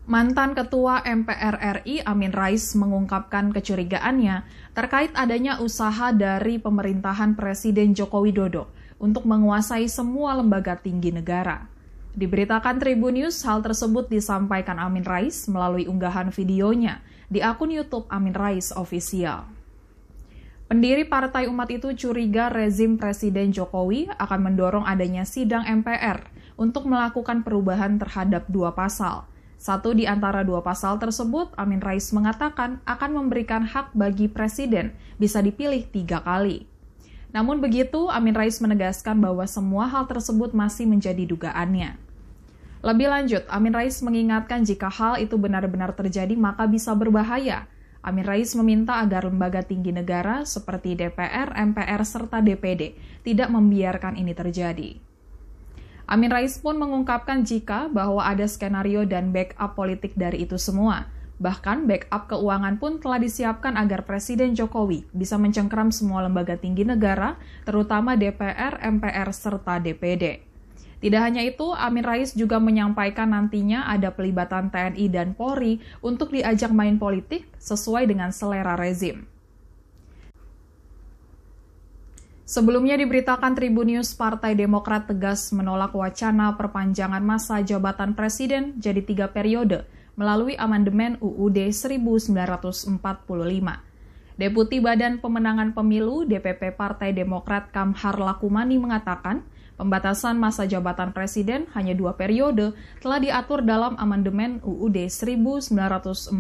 Mantan Ketua MPR RI Amin Rais mengungkapkan kecurigaannya terkait adanya usaha dari pemerintahan Presiden Joko Widodo untuk menguasai semua lembaga tinggi negara. Diberitakan Tribun News, hal tersebut disampaikan Amin Rais melalui unggahan videonya di akun YouTube Amin Rais Official. Pendiri Partai Umat itu curiga rezim Presiden Jokowi akan mendorong adanya sidang MPR untuk melakukan perubahan terhadap dua pasal. Satu di antara dua pasal tersebut, Amin Rais mengatakan akan memberikan hak bagi Presiden bisa dipilih 3 kali. Namun begitu, Amin Rais menegaskan bahwa semua hal tersebut masih menjadi dugaannya. Lebih lanjut, Amin Rais mengingatkan jika hal itu benar-benar terjadi maka bisa berbahaya. Amin Rais meminta agar lembaga tinggi negara seperti DPR, MPR, serta DPD tidak membiarkan ini terjadi. Amin Rais pun mengungkapkan bahwa ada skenario dan backup politik dari itu semua. Bahkan backup keuangan pun telah disiapkan agar Presiden Jokowi bisa mencengkeram semua lembaga tinggi negara, terutama DPR, MPR, serta DPD. Tidak hanya itu, Amin Rais juga menyampaikan nantinya ada pelibatan TNI dan Polri untuk diajak main politik sesuai dengan selera rezim. Sebelumnya diberitakan Tribun News, Partai Demokrat tegas menolak wacana perpanjangan masa jabatan Presiden jadi 3 periode melalui amandemen UUD 1945. Deputi Badan Pemenangan Pemilu DPP Partai Demokrat Kamhar Lakumani mengatakan, pembatasan masa jabatan Presiden hanya 2 periode telah diatur dalam amandemen UUD 1945.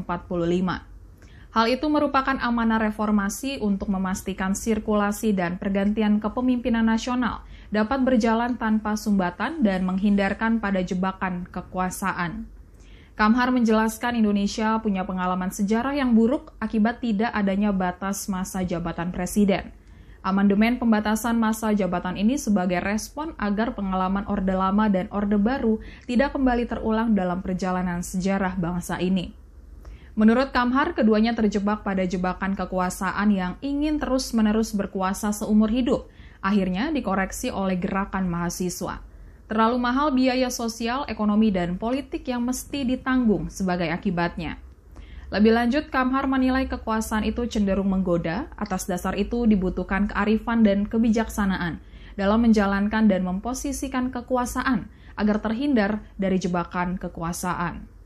Hal itu merupakan amanah reformasi untuk memastikan sirkulasi dan pergantian kepemimpinan nasional dapat berjalan tanpa sumbatan dan menghindarkan pada jebakan kekuasaan. Kamhar menjelaskan Indonesia punya pengalaman sejarah yang buruk akibat tidak adanya batas masa jabatan presiden. Amandemen pembatasan masa jabatan ini sebagai respon agar pengalaman Orde Lama dan Orde Baru tidak kembali terulang dalam perjalanan sejarah bangsa ini. Menurut Kamhar, keduanya terjebak pada jebakan kekuasaan yang ingin terus-menerus berkuasa seumur hidup, akhirnya dikoreksi oleh gerakan mahasiswa. Terlalu mahal biaya sosial, ekonomi, dan politik yang mesti ditanggung sebagai akibatnya. Lebih lanjut, Kamhar menilai kekuasaan itu cenderung menggoda, atas dasar itu dibutuhkan kearifan dan kebijaksanaan dalam menjalankan dan memposisikan kekuasaan agar terhindar dari jebakan kekuasaan.